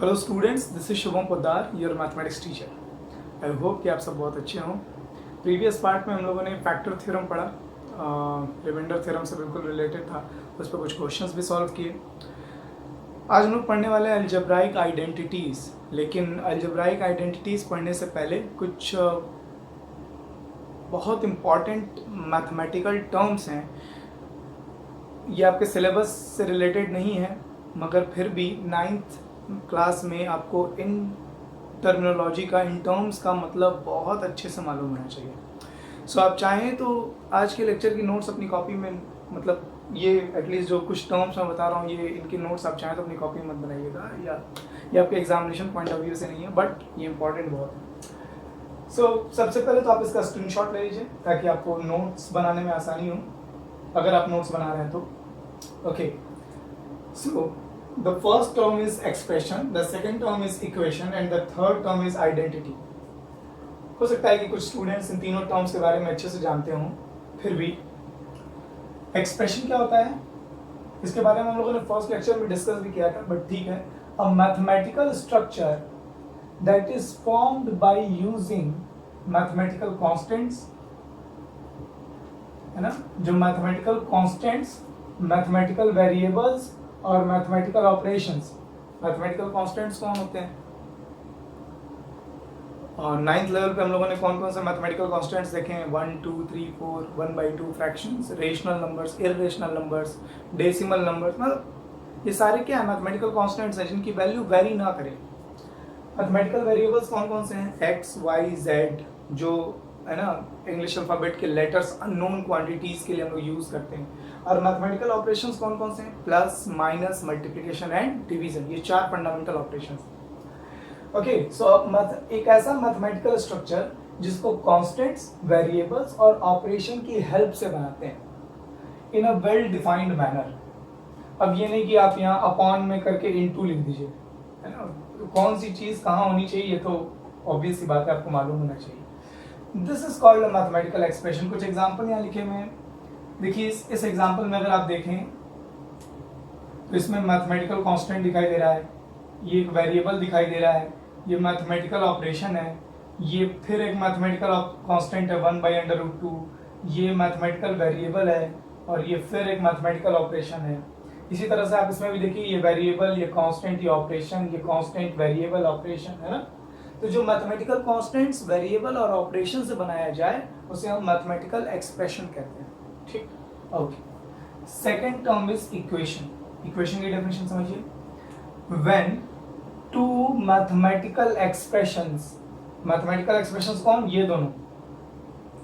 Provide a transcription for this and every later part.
Hello students, this is Shubham Poddar, your mathematics teacher. I hope कि आप सब बहुत अच्छे हों। प्रीवियस पार्ट में हम लोगों ने फैक्टर थ्योरम पढ़ा, रिमाइंडर थ्योरम से बिल्कुल रिलेटेड था। उस पर कुछ क्वेश्चंस भी सॉल्व किए। आज हम लोग पढ़ने वाले हैं अलजेब्राइक आइडेंटिटीज़। लेकिन अलजेब्राइक आइडेंटिटीज़ पढ़ने से पहले कुछ बहुत इम्पॉर्टेंट मैथमेटिकल टर्म्स हैं। ये आपके सिलेबस से रिलेटेड नहीं है, मगर फिर भी 9th क्लास में आपको इन टर्मिनोलॉजी का, इन टर्म्स का मतलब बहुत अच्छे से मालूम होना चाहिए। सो आप चाहें तो आज के लेक्चर की नोट्स अपनी कॉपी में, मतलब ये एटलीस्ट जो कुछ टर्म्स मैं बता रहा हूँ, ये इनकी नोट्स आप चाहें तो अपनी कॉपी में मत बनाइएगा, या ये आपके एग्जामिनेशन पॉइंट ऑफ व्यू से नहीं है, बट ये इंपॉर्टेंट बहुत है। सो सबसे पहले तो आप इसका स्क्रीनशॉट ले लीजिए ताकि आपको नोट्स बनाने में आसानी हो, अगर आप नोट्स बना रहे हैं तो। Okay, so the first term is expression, the second term is equation and the third term is identity। हो सकता है कि कुछ स्टूडेंट्स इन तीनों टर्म्स के बारे में अच्छे से जानते हों, फिर भी एक्सप्रेशन क्या होता है इसके बारे में हम लोगों ने फर्स्ट लेक्चर में डिस्कस भी किया था, बट ठीक है। A mathematical structure that is formed by using mathematical constants, है ना, जो मैथमेटिकल कांस्टेंट्स, मैथमेटिकल वेरिएबल्स और मैथमेटिकल ऑपरेशंस। मैथमेटिकल कांस्टेंट्स कौन होते हैं? और 9th लेवल पे हम लोगों ने कौन कौन से मैथमेटिकल कांस्टेंट्स देखे हैं? 1 2 3 4, 1/2 fractions, rational numbers, irrational numbers, decimal numbers. मतलब ये सारे क्या है? मैथमेटिकल कांस्टेंट्स हैं जिनकी वैल्यू वेरी ना करे। मैथमेटिकल वेरिएबल्स कौन कौन से हैं? एक्स, वाई, जेड, जो है ना इंग्लिश अल्फाबेट के लेटर्स अननोन क्वांटिटीज के लिए हम लोग यूज करते हैं। और मैथमेटिकल ऑपरेशंस कौन कौन से हैं? Plus, minus, multiplication and division. ये 4 फंडामेंटल ऑपरेशंस। ओके, सो एक ऐसा मैथमेटिकल स्ट्रक्चर जिसको कांस्टेंट्स, वेरिएबल्स और ऑपरेशन की हेल्प से बनाते हैं इन अ वेल डिफाइंड मैनर। अब ये नहीं कि आप यहाँ अपॉन में करके इनटू लिख दीजिए, है ना। कौन सी चीज कहाँ होनी चाहिए ये तो ऑब्वियस सी बात है, आपको मालूम होना चाहिए। This is called a mathematical expression. कुछ एग्जांपल यहाँ लिखे हुए हैं, देखिए इस एग्जांपल में अगर आप देखें तो इसमें मैथमेटिकल कांस्टेंट दिखाई दे रहा है, ये एक वेरिएबल दिखाई दे रहा है, ये मैथमेटिकल ऑपरेशन है, ये फिर एक मैथमेटिकल कांस्टेंट है 1/√2, ये मैथमेटिकल वेरिएबल है, और ये फिर एक मैथमेटिकल ऑपरेशन है। इसी तरह से आप इसमें भी देखिए, ये वेरिएबल, ये कांस्टेंट, ये ऑपरेशन, ये कांस्टेंट, वेरिएबल, ऑपरेशन, है ना। तो जो मैथमेटिकल कांस्टेंट्स, वेरिएबल और ऑपरेशन से बनाया जाए उसे हम मैथमेटिकल एक्सप्रेशन कहते हैं, ठीक। Okay, second term is equation. Equation की डेफिनेशन समझिए। When two mathematical expressions, mathematical expressions कौन? ये दोनों,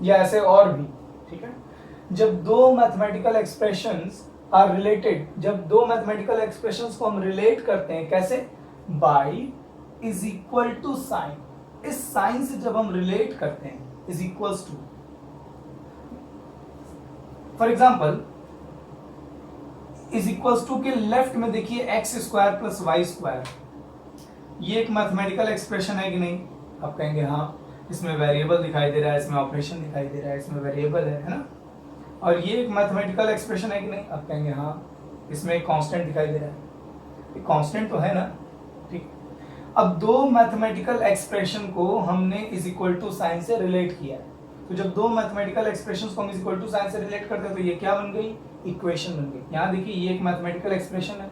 या ऐसे और भी, ठीक है। जब दो मैथमेटिकल एक्सप्रेशंस आर रिलेटेड, जब दो मैथमेटिकल एक्सप्रेशंस को हम रिलेट करते हैं, कैसे? By is equal to sign. इस साइन से जब हम रिलेट करते हैं, is equals to, for example is equals to के लेफ्ट में देखिए x square plus y square. ये एक मैथमेटिकल एक्सप्रेशन है कि नहीं? आप कहेंगे हाँ। इसमें वेरिएबल दिखाई दे रहा है, इसमें ऑपरेशन दिखाई दे रहा है, इसमें वेरिएबल है ना। और ये एक मैथमेटिकल एक्सप्रेशन है कि नहीं? आप कहेंगे हाँ। इसमें एक कांस्टेंट दिखाई दे रहा है, ये कांस्टेंट तो है ना, ठीक। अब दो मैथमेटिकल एक्सप्रेशन को हमने इज इक्वल टू साइन से रिलेट किया है। तो जब दो मैथमेटिकल एक्सप्रेशंस को हम इज इक्वल टू साइन से रिलेट करते हैं तो ये क्या बन गई? इक्वेशन बन गई। यहाँ देखिए, ये एक मैथमेटिकल एक्सप्रेशन है,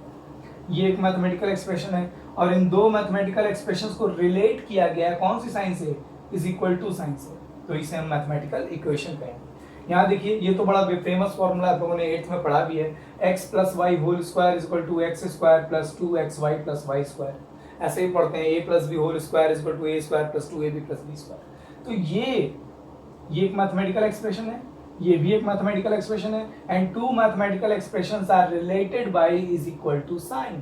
ये एक मैथमेटिकल एक्सप्रेशन है, और इन दो मैथमेटिकल एक्सप्रेशंस को रिलेट किया गया है कौन सी साइन से? इज इक्वल टू साइन से। तो इसे हम मैथमेटिकल इक्वेशन कहेंगे। यहाँ देखिए, ये तो बड़ा फेमस फॉर्मूला आप लोगों ने 8th में पढ़ा भी है, x plus y whole square is equal to x square plus 2xy plus y square. ऐसे ही पढ़ते हैं, a plus b whole square is equal to a square plus 2ab plus b square. तो ये एक मैथमेटिकल एक्सप्रेशन है, ये भी एक मैथमेटिकल एक्सप्रेशन है, and two mathematical expressions are related by is equal to sign.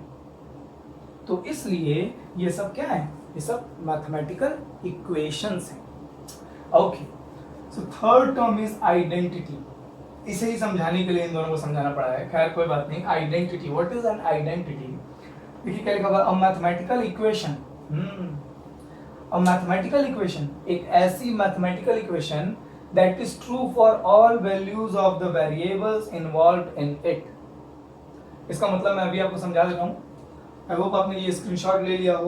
तो इसलिए ये सब क्या है? ये सब मैथमेटिकल इक्वेशंस हैं। Okay, so third term is identity. इसे ही समझाने के लिए इन दोनों को समझाना पड़ा है, खैर कोई बात नहीं। Identity, what is an identity? देखिए क्या लिखा हुआ, a mathematical equation. A mathematical equation, एक ऐसी mathematical equation that is true for all values of the variables involved in it। इसका मतलब मैं अभी आपको समझा देता हूं। आई होप आपने ये स्क्रीनशॉट ले लिया हो।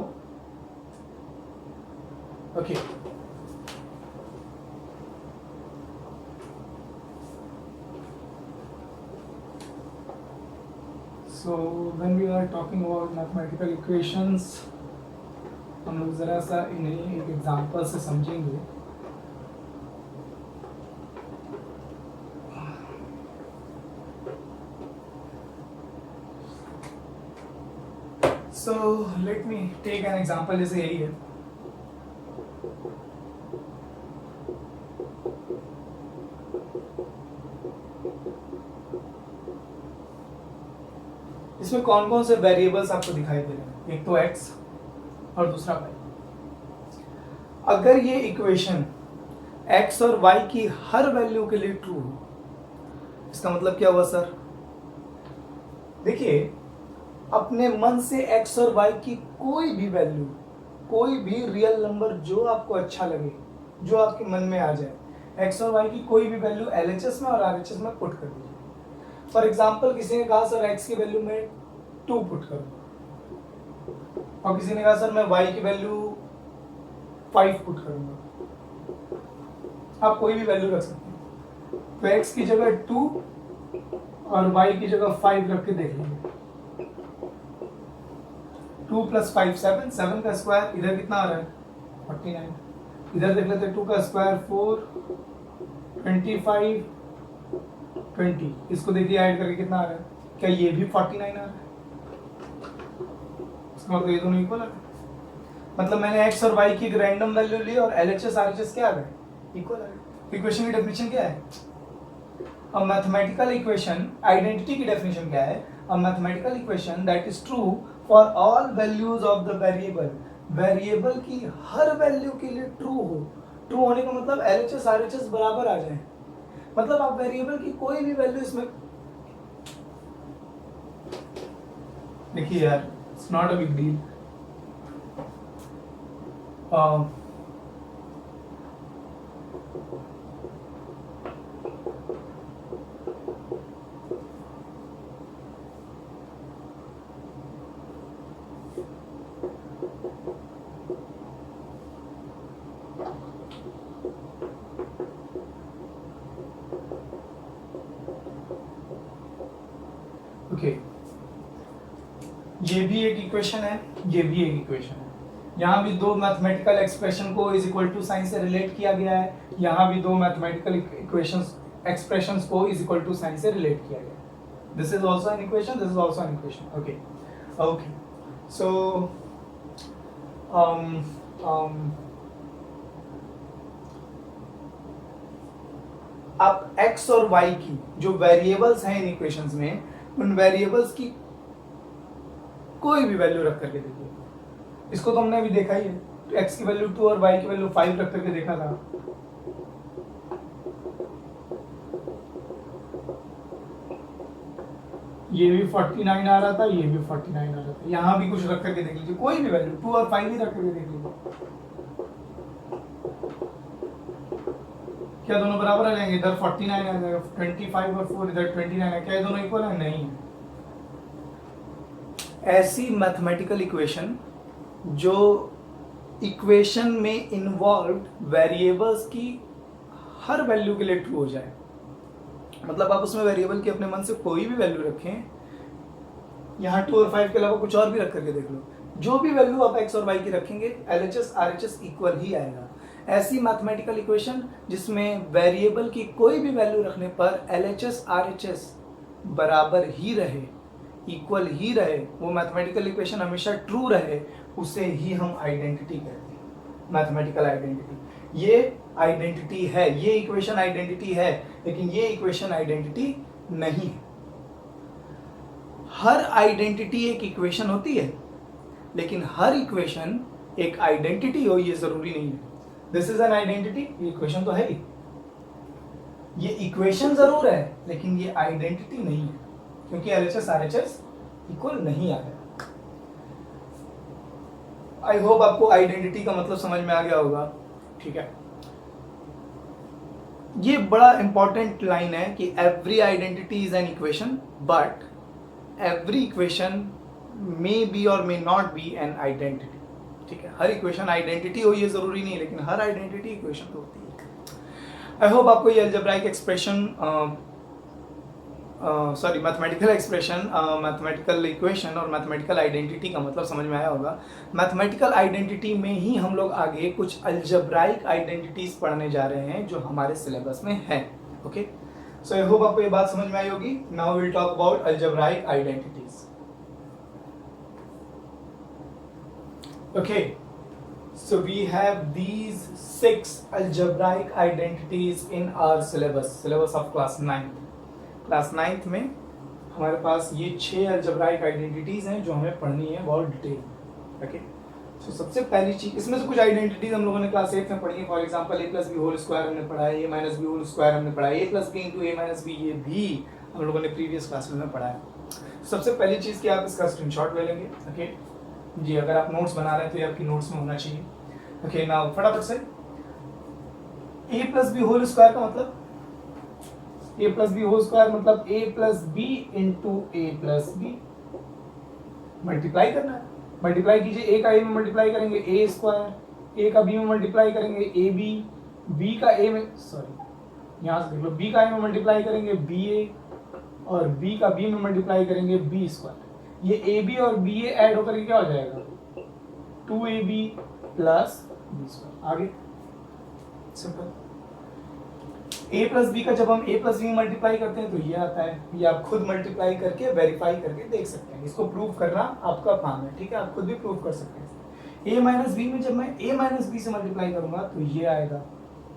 Okay so when we are talking about mathematical equations, हम लोग ज़रा सा इन्हें एक एग्जांपल से समझेंगे। So let me take an example, जैसे यही है। इसमें कौन कौन से वेरिएबल्स आपको दिखाई दे रहे हैं? एक तो x और दूसरा y। अगर ये इक्वेशन x और y की हर वैल्यू के लिए ट्रू हो, इसका मतलब क्या हुआ सर? देखिए, अपने मन से x और y की कोई भी वैल्यू, कोई भी रियल नंबर जो आपको अच्छा लगे, जो आपके मन में आ जाए, x और y की कोई भी वैल्यू LHS में और RHS में पुट कर दीजिए। फॉर एग्जाम्पल किसी ने कहा सर x की वैल्यू में 2 पुट करो, और किसी ने कहा सर मैं y की वैल्यू 5 पुट करूंगा। आप कोई भी वैल्यू रख सकते हैं। तो x की जगह 2 और y की जगह 5 रख के देख लीजिए। 2 + 5 7, 7 का स्क्वायर इधर कितना आ रहा है? 49। इधर देख लेते हैं, 2 का स्क्वायर 4, 25, 20। इसको देखिए ऐड करके कितना आ रहा है? क्या ये भी 49 आ रहा है? इसका मतलब ये दोनों इक्वल है। मतलब मैंने x और y की एक रैंडम वैल्यू ली और LHS RHS क्या आ गए? इक्वल आ गए। इक्वेशन की डेफिनेशन क्या है? अ मैथमेटिकल इक्वेशन, आइडेंटिटी की डेफिनेशन क्या है? A mathematical equation that is true for all values of the variable. Variable की हर वैल्यू के लिए ट्रू हो। ट्रू होने का मतलब LHS RHS बराबर आ जाए। मतलब आप वेरिएबल की कोई भी वैल्यू इसमें देखिए यार, it's not a big deal. Okay, ये भी एक इक्वेशन है, ये भी एक इक्वेशन है। यहाँ भी दो मैथमेटिकल एक्सप्रेशन को इज इक्वल टू साइन से रिलेट किया गया है। यहाँ भी दो मैथमेटिकल इक्वेशंस एक्सप्रेशंस को इज इक्वल टू साइन से रिलेट किया गया है। This is also an equation, this is also an equation. Okay okay, so आप x और y की जो वेरिएबल्स हैं इन इक्वेशंस में, उन वेरिएबल्स की कोई भी वैल्यू रख करके देखिए। इसको तो हमने अभी देखा ही है। तो x की वैल्यू 2 और y की वैल्यू 5 रख करके देखा था। ये भी 49 आ रहा था, ये भी 49 आ रहा था। यहाँ भी कुछ रख करके देख लीजिए, कोई भी वैल्यू 2 और 5 ही रख करके देख लीजिए। क्या दोनों बराबर आ जाएंगे? इधर 49 आ जाएगा, 25 और 4 इधर 29 है। क्या ये दोनों इक्वल है? नहीं है। ऐसी मैथमेटिकल इक्वेशन जो इक्वेशन में इन्वॉल्व्ड वेरिएबल्स की हर वैल्यू के लिए ट्रू हो जाए, मतलब आप उसमें वेरिएबल की अपने मन से कोई भी वैल्यू रखें, यहाँ 2 और 5 के अलावा कुछ और भी रख करके देख लो, जो भी वैल्यू आप x और y की रखेंगे LHS RHS इक्वल ही आएगा। ऐसी मैथमेटिकल इक्वेशन जिसमें वेरिएबल की कोई भी वैल्यू रखने पर LHS RHS बराबर ही रहे, इक्वल ही रहे, वो मैथमेटिकल इक्वेशन हमेशा ट्रू रहे, उसे ही हम आइडेंटिटी कहते हैं। मैथमेटिकल आइडेंटिटी, ये आइडेंटिटी है, ये इक्वेशन आइडेंटिटी है, लेकिन ये इक्वेशन आइडेंटिटी नहीं है। हर आइडेंटिटी एक इक्वेशन होती है, लेकिन हर इक्वेशन एक आइडेंटिटी हो ये जरूरी नहीं है। दिस इज एन आइडेंटिटी, ये इक्वेशन तो है ही, ये इक्वेशन जरूर है, लेकिन ये आइडेंटिटी नहीं है, क्योंकि LHS RHS इक्वल नहीं आ गया। आई होप आपको आइडेंटिटी का मतलब समझ में आ गया होगा। ठीक है, ये बड़ा इंपॉर्टेंट लाइन है कि every identity is an equation, but every equation may be और may not be an identity. ठीक है, हर इक्वेशन आइडेंटिटी हो ये जरूरी नहीं, लेकिन हर आइडेंटिटी इक्वेशन तो होती है। आई होप आपको ये algebraic expression sorry mathematical expression, mathematical equation और मैथमेटिकल आइडेंटिटी का मतलब समझ में आया होगा। मैथमेटिकल आइडेंटिटी में ही हम लोग आगे कुछ अलजेब्राइक आइडेंटिटीज पढ़ने जा रहे हैं जो हमारे सिलेबस में है। ओके, सो आई होप आपको ये बात समझ में आई होगी। Now will talk about algebraic identities. Okay, so we have these 6 algebraic identities in our syllabus of class 9th। Class 9th में हमारे पास ये 6 algebraic identities हैं जो हमें पढ़नी है बहुत डिटेल। ओके, सो सबसे पहली चीज, इसमें से कुछ आइडेंटिटीज हम लोगों ने क्लास 8 में पढ़ी है। For example a plus b whole square हमने पढ़ा है, a minus b whole square हमने पढ़ा है, a plus b into a minus b, ये भी हम लोगों ने प्रीवियस क्लास में पढ़ा है। सबसे पहली चीज कि आप इसका स्क्रीनशॉट ले लेंगे। ओके जी, अगर आप नोट्स बना रहे हैं तो ये आपकी नोट्स में होना चाहिए। ओके, नाउ फटाफट से a plus b whole square का मतलब, a plus b whole square मतलब a plus b into a plus b, multiply करना है। मल्टीप्लाई कीजिए, a का a में मल्टीप्लाई करेंगे a स्क्वायर, a का b में मल्टीप्लाई करेंगे ab, b का a में, सॉरी यहाँ से देख लो, b का a में मल्टीप्लाई करेंगे ba और b का b में मल्टीप्लाई करेंगे b स्क्वायर। ये ab और ba ऐड होकर के क्या हो जाएगा, 2ab प्लस b स्क्वायर। आगे सिंपल, a प्लस बी का जब हम a प्लस बी में मल्टीप्लाई करते हैं तो ये आता है। ये आप खुद मल्टीप्लाई करके वेरीफाई करके देख सकते हैं, इसको प्रूव करना आपका काम है। ठीक है, आप खुद भी प्रूव कर सकते हैं। a माइनस बी में जब मैं a माइनस बी से मल्टीप्लाई करूंगा तो ये आएगा।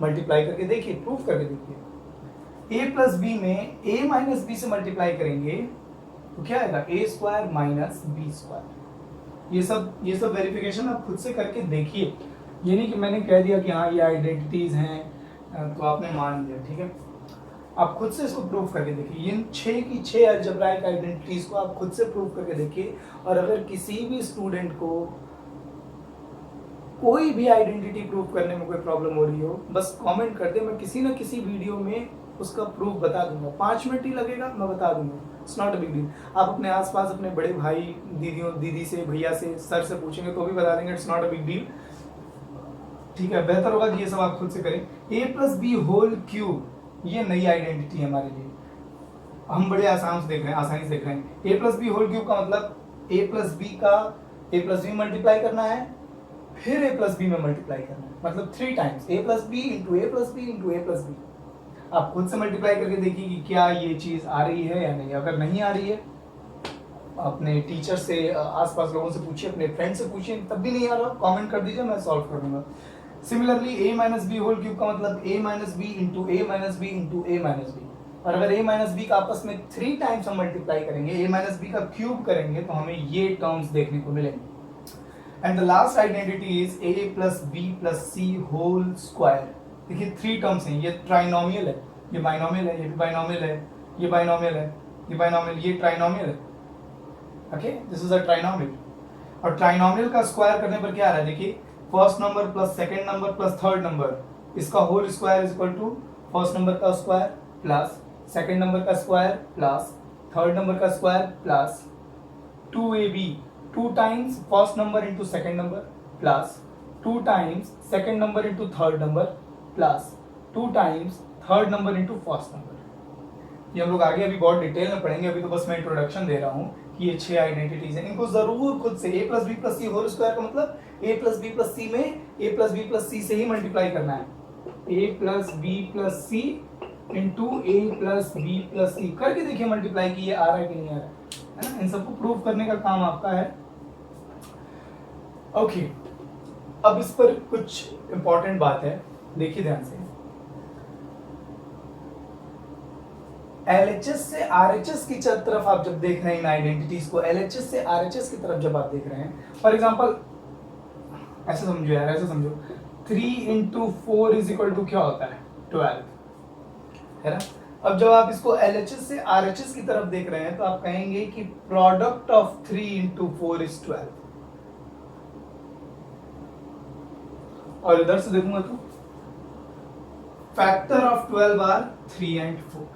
मल्टीप्लाई करके देखिए, प्रूव करके देखिए। a प्लस बी में a माइनस बी से मल्टीप्लाई करेंगे तो क्या आएगा, a square minus b square. ये सब वेरिफिकेशन आप खुद से करके देखिए। ये नहीं कि मैंने कह दिया कि हाँ ये आइडेंटिटीज हैं तो आपने मान लिया। ठीक है, आप खुद से इसको प्रूव करके देखिए। इन 6 की 6 अलजेब्राइक आइडेंटिटीज को आप खुद से प्रूव करके देखिए। और अगर किसी भी स्टूडेंट को कोई भी आइडेंटिटी प्रूव करने में कोई प्रॉब्लम हो रही हो, बस कमेंट कर दे, मैं किसी ना किसी वीडियो में उसका प्रूफ बता दूंगा। 5 मिनट ही लगेगा, मैं बता दूंगा। It's not a big deal. आप अपने आसपास अपने बड़े भाई दीदी से, भैया से, सर से पूछेंगे तो भी बता देंगे। It's not a big deal. ठीक है, बेहतर होगा कि ये सब आप खुद से करें। a plus b whole cube, ये नई आइडेंटिटी है हमारे लिए, हम बड़े आसानी से देख रहे हैं। a plus b whole cube का मतलब a प्लस बी का a प्लस बी मल्टीप्लाई करना है, फिर a प्लस बी में मल्टीप्लाई करना है, मतलब 3 times a plus b into a plus b into a plus b. आप खुद से मल्टीप्लाई करके देखिए कि क्या ये चीज आ रही है या नहीं। अगर नहीं आ रही है, अपने टीचर से, आसपास लोगों से पूछिए, अपने फ्रेंड से पूछिए। तब भी नहीं आ रहा, कमेंट कर दीजिए, मैं सॉल्व कर दूंगा। Similarly a minus b whole cube का मतलब a minus b into a minus b into a minus b. और अगर a माइनस बी का आपस में 3 टाइम्स हम मल्टीप्लाई करेंगे, a माइनस बी का क्यूब करेंगे, तो हमें ये टर्म्स देखने को मिलेंगे। And the last identity is a plus B plus C whole square. देखिए 3 टर्म्स हैं, ये ट्राइनोमियल है, ये बाइनोमियल है, ये भी बाइनोमियल है, ये बाइनोमियल है, ये बाइनोमियल, ये ट्राइनोमियल है। Okay, this is a trinomial. और ट्राइनोमियल का स्क्वायर करने पर क्या आ रहा है, देखिए first number plus second number plus third number, इसका whole square is equal to first number का स्क्वायर प्लस सेकंड नंबर का स्क्वायर प्लस थर्ड नंबर का square plus 2ab, 2 times first number into second number plus 2 times second number into third number plus 2 times third number into first number. ये हम लोग आगे अभी बहुत detail में पढ़ेंगे, अभी तो बस मैं इंट्रोडक्शन दे रहा हूँ कि ये 6 आइडेंटिटीज हैं। इनको जरूर खुद से, a plus B plus C whole square का मतलब a प्लस बी प्लस सी में a plus B plus C से ही मल्टीप्लाई करना है। a plus B plus C into a plus B plus C करके देखिए मल्टीप्लाई की ये आ रहा है कि नहीं आ रहा है ना। इन सबको प्रूव करने का काम आपका है। ओके, अब इस पर कुछ इंपॉर्टेंट बात है, देखिए ध्यान से। LHS से RHS की तरफ आप जब देख रहे हैं इन आइडेंटिटीज को, LHS से RHS की तरफ जब आप देख रहे हैं, फॉर एग्जांपल ऐसे समझो यार, ऐसे समझो 3 इंटू 4 इज इक्वल टू क्या होता है, 12, है ना। अब जब आप इसको LHS से RHS की तरफ देख रहे हैं तो आप कहेंगे कि प्रोडक्ट ऑफ 3 इंटू 4 इज 12। और इधर से देखूंगा तो फैक्टर ऑफ 12 आर 3 एंड 4।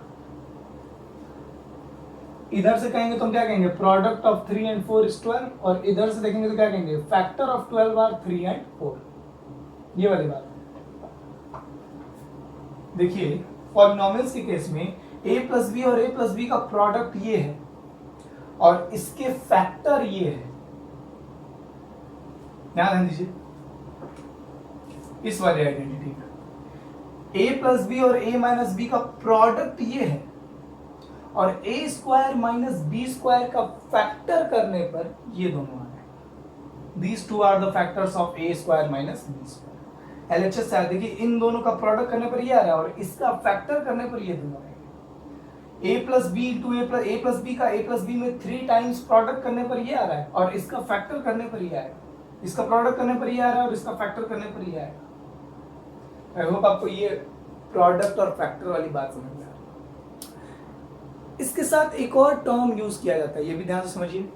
इधर से कहेंगे तो हम क्या कहेंगे, प्रोडक्ट ऑफ 3 and 4 is 12, और इधर से देखेंगे तो क्या कहेंगे, फैक्टर ऑफ 12 आर 3 and 4, ये वाली बात। देखिए पॉलिनोमियल्स के केस में a प्लस बी और a प्लस बी का प्रोडक्ट ये है और इसके फैक्टर ये है, ध्यान दीजिए इस वाली आइडेंटिटी का, a प्लस बी और a माइनस बी का प्रोडक्ट ये है और a square minus b square का फैक्टर करने पर ये दोनों आ रहे। These two are the factors of a square minus b square. LHS से देखिए इन दोनों का प्रोडक्ट करने पर ये आ रहा है और इसका फैक्टर करने पर ये दोनों आएंगे। a plus b into a plus b का a प्लस बी में 3 टाइम्स प्रोडक्ट करने पर ये आ रहा है और इसका फैक्टर करने पर ये आएगा, इसका प्रोडक्ट करने पर ये आ रहा है और इसका फैक्टर करने पर ये आएगा। आई होप आपको ये प्रोडक्ट और फैक्टर वाली बात समझ में आ रही है। इसके साथ एक और टर्म यूज किया जाता है, ये भी ध्यान से समझिए।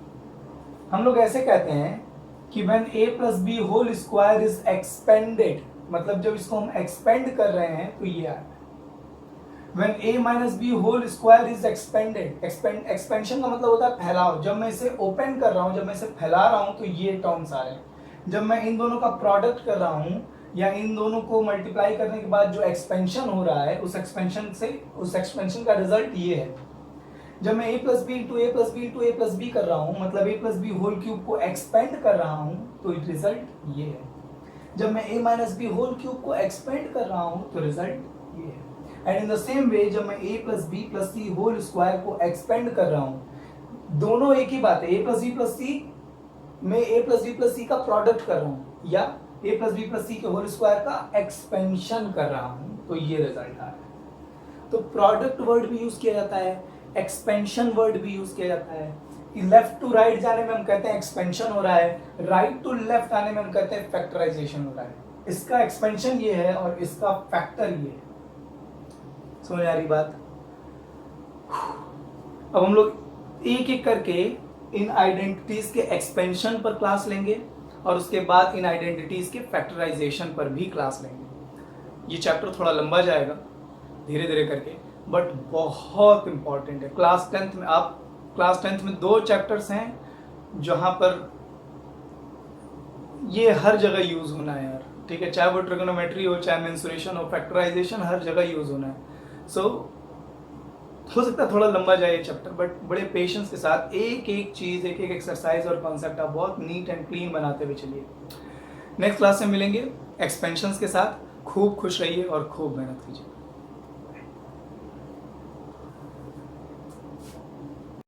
हम लोग ऐसे कहते हैं कि when a plus b whole square is expanded, मतलब जब इसको हम एक्सपेंड कर रहे हैं तो ये आ रहा है। When a minus b whole square is expanded, expansion का मतलब होता है फैलाव। जब मैं इसे ओपन कर रहा हूं, जब मैं इसे फैला रहा हूं तो ये टर्म्स आ रहे हैं। जब मैं इन दोनों का प्रोडक्ट कर रहा हूं या इन दोनों को मल्टीप्लाई करने के बाद जो एक्सपेंशन हो रहा है उस एक्सपेंशन का रिजल्ट ये है। जब मैं a plus b into a plus b into a plus b कर रहा हूं, मतलब a plus b whole cube को एक्सपेंड कर रहा हूं तो रिजल्ट ये है। जब मैं a minus b whole cube को एक्सपेंड कर रहा हूं तो रिजल्ट ये है। And in the same way जब मैं a plus B plus C whole square को एक्सपेंड कर रहा हूं, दोनों एक ही बात है। a प्लस बी प्लस सी में a plus B plus c का प्रोडक्ट कर रहा हूं या a plus B plus c के होल स्क्वायर का एक्सपेंशन कर रहा हूं तो ये रिजल्ट आ रहा है। तो प्रोडक्ट वर्ड भी यूज किया जाता है, एक्सपेंशन वर्ड भी यूज किया जाता है। लेफ्ट टू राइट जाने में हम कहते हैं एक्सपेंशन हो रहा है, राइट टू लेफ्ट आने में हम कहते हैं फैक्टराइजेशन हो रहा है। इसका एक्सपेंशन ये है और इसका फैक्टर ये है। समझ आ रही बात? अब हम लोग एक एक करके इन आइडेंटिटीज के एक्सपेंशन पर क्लास लेंगे और उसके बाद इन आइडेंटिटीज के फैक्टराइजेशन पर भी क्लास लेंगे। ये चैप्टर थोड़ा लंबा जाएगा धीरे धीरे करके, बट बहुत इंपॉर्टेंट है। क्लास 10th में 2 चैप्टर्स हैं जहां पर ये हर जगह यूज होना है यार, ठीक है। चाहे वो ट्रिगोनोमेट्री हो, चाहे मेंसुरेशन हो, फैक्टराइजेशन हर जगह यूज होना है। सो हो सकता है थोड़ा लंबा जाए ये चैप्टर, बट बड़े पेशेंस के साथ एक एक चीज, एक एक एक्सरसाइज और कॉन्सेप्ट आप बहुत नीट एंड क्लीन बनाते हुए चलिए। नेक्स्ट क्लास में मिलेंगे एक्सपेंशंस के साथ। खूब खुश रहिए और खूब मेहनत कीजिए।